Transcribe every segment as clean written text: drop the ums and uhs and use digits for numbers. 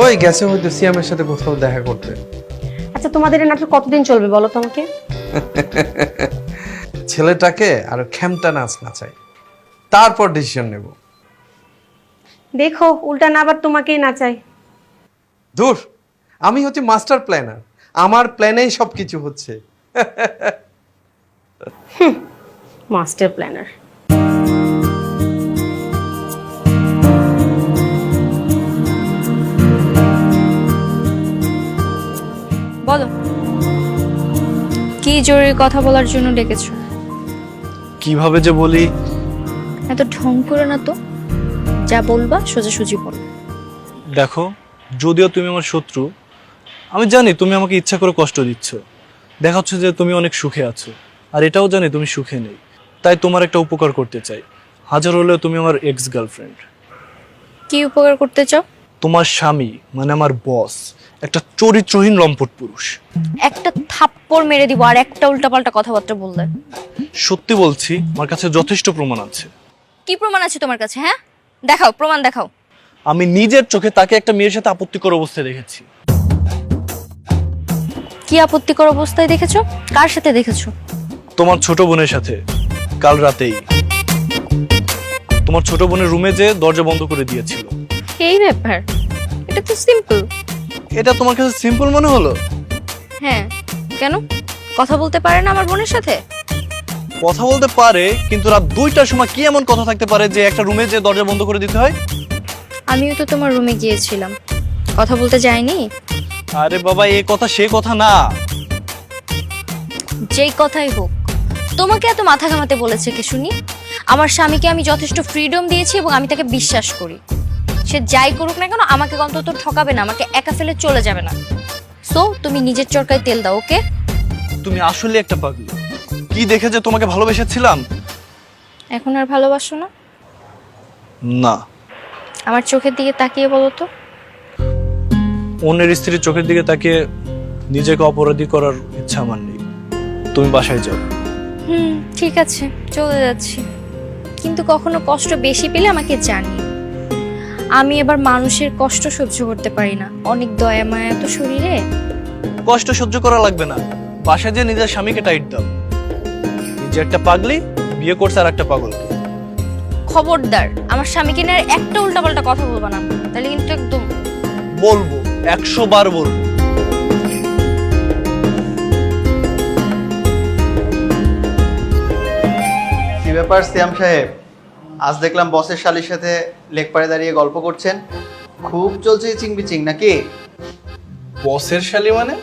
ওই গেছে হয়তো সিয়ামের সাথে কোথাও দেখা করতে। আচ্ছা তোমাদের এই নাটক কতদিন চলবে বলো তো আমাকে? ছেলেটাকে আর খেমটা নাচ নাচাই, তারপর ডিসিশন নেব। দেখো উল্টা না আবার তোমাকেই নাচাই। দূর, আমি হচ্ছে মাস্টার প্ল্যানার, আমার প্ল্যানেই সবকিছু হচ্ছে। Master planner. বলো, কি জরুরি কথা বলার জন্য ডেকেছো? কিভাবে যে বলি, এত ঢং করে না তো, যা বলবা সোজাসুজি বলো। দেখো, যদিও তুমি আমার শত্রু, আমি জানি তুমি আমাকে ইচ্ছা করে কষ্ট দিচ্ছ। দেখা হচ্ছে যে তুমি অনেক সুখে আছো, আর এটাও জানি তুমি সুখে নেই। তাই তোমার একটা উপকার করতে চাই, হাজার হলেও তুমি আমার এক্স গার্লফ্রেন্ড। কি উপকার করতে চাও? তোমার স্বামী মানে আমার বস একটা চরিত্রহীন লম্পট পুরুষ। একটা থাপ্পড় মেরে দিব আর একটা উল্টাপাল্টা কথাবার্তা বললে। সত্যি বলছি, আমার কাছে যথেষ্ট প্রমাণ আছে। কি প্রমাণ আছে তোমার কাছে? হ্যাঁ, দেখাও, প্রমাণ দেখাও। আমি নিজের চোখে তাকে একটা মেয়ের সাথে আপত্তিকর অবস্থায় দেখেছি। কি আপত্তিকর অবস্থায় দেখেছো? কার সাথে দেখেছো? তোমার ছোট বোনের সাথে, কাল রাতেই। তোমার ছোট বোনের রুমে যে দরজা বন্ধ করে দিয়েছিল। এই ব্যাপার? এটা তো সিম্পল। এটা তোমার কাছে সিম্পল মনে হলো? হ্যাঁ, কেন? কথা বলতে পারে না আমার বোনের সাথে? কথা বলতে পারে, কিন্তু রাত 2টার সময় কি এমন কথা থাকতে পারে যে একটা রুমে যে দরজা বন্ধ করে দিতে হয়? আমিও তো তোমার রুমে গিয়েছিলাম, কথা বলতে যাইনি? আরে বাবা, এই কথা সে কথা না। যেই কথাই হোক, তোমাকে এত মাথা ঘামাতে বলেছে কে শুনি? আমার স্বামীকে আমি যথেষ্ট ফ্রিডম দিয়েছি এবং আমি তাকে বিশ্বাস করি। সে যাই করুক না কেন আমাকে অন্তত ঠকাবে না, আমাকে একা ফেলে চলে যাবে না। সো তুমি নিজের চরকায় তেল দাও, ওকে? তুমি আসলে একটা পাগলি। কি দেখে যে তোমাকে ভালোবেসেছিলাম? এখন আর ভালোবাসো না? না। আমার চোখের দিকে তাকিয়ে বলো তো। অন্যের স্ত্রীর চোখের দিকে তাকিয়ে নিজেকে অপরাধী করার ইচ্ছা আমার নেই। তুমি বাসায় যাও। ঠিক আছে, চলে যাচ্ছি। কিন্তু কখনো কষ্ট বেশি পেলে আমাকে জানিও। আমি এবার মানুষের কষ্ট সহ্য করতে পারি না, অনেক দয়া মায়া তো শরীরে। কষ্ট সহ্য করা লাগবে না, বাসায় যে নিজের স্বামীকে টাইট দাও। নিজে একটা পাগলি, বিয়ে করছে আর একটা পাগলকে। খবরদার আমার স্বামীকে নিয়ে আর একটা উল্টাপাল্টা কথা বলবা না, তাহলে কিন্তু একদম বলবো, 100 বার বলবো। কি ব্যাপার সিয়াম সাহেব, আজ দেখলাম বসের শালীর সাথে লেক পাড়ে দাঁড়িয়ে গল্প করছেন। খুব চলছে চিংবিচিং নাকি? বসের শালী মানে?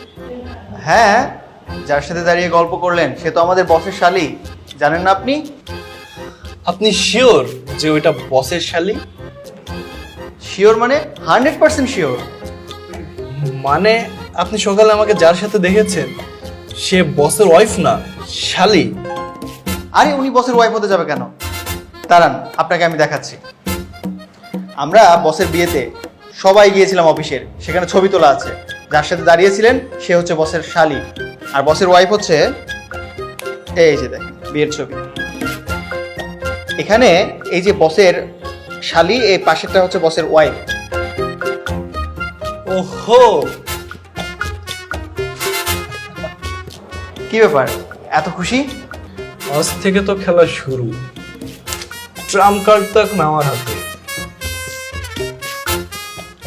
হ্যাঁ, যার সাথে দাঁড়িয়ে গল্প করলেন সে তো আমাদের বসের শালী, জানেন না আপনি? আপনি শিওর যে ওইটা বসের শালী? শিওর মানে 100% শিওর। মানে আপনি সকালে আমাকে যার সাথে দেখেছেন সে বসের ওয়াইফ না, শালী? আরে উনি বসের ওয়াইফ হতে যাবে কেন? দাঁড়ান, আপনাকে আমি দেখাচ্ছি। আমরা বসের বিয়েতে সবাই গিয়েছিলাম অফিসের, সেখানে ছবি তোলা আছে। যার সাথে দাঁড়িয়েছিলেন সে হচ্ছে বসের শালী, আর বসের ওয়াইফ হচ্ছে এই যে দেখেন বিয়ের ছবি। এখানে এই যে বসের শালী, এই পাশেরটা হচ্ছে বসের ওয়াইফ। ওহো, কি ব্যাপার, এত খুশি? আজ থেকে তো খেলা শুরু। ট্রাম্প কার্ড তো এখন আমার হাতে।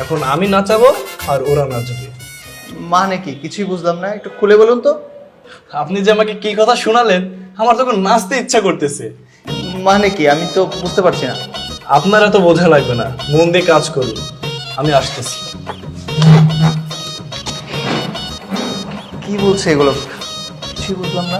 এখন আমি নাচাবো আর ওরা নাচবে। মানে কি, কিছুই বুঝলাম না, একটু খুলে বলুন তো। আপনি যে আমাকে কি কথা শোনালেন, আমার তখন নাচতে ইচ্ছা করতেছে। মানে কি, আমি তো বুঝতে পারছি না। আপনারা তো বোঝা লাগবে না, মন দিয়ে কাজ করুন, আমি আসতেছি। কি বলছে এগুলো, কিছুই বুঝলাম না।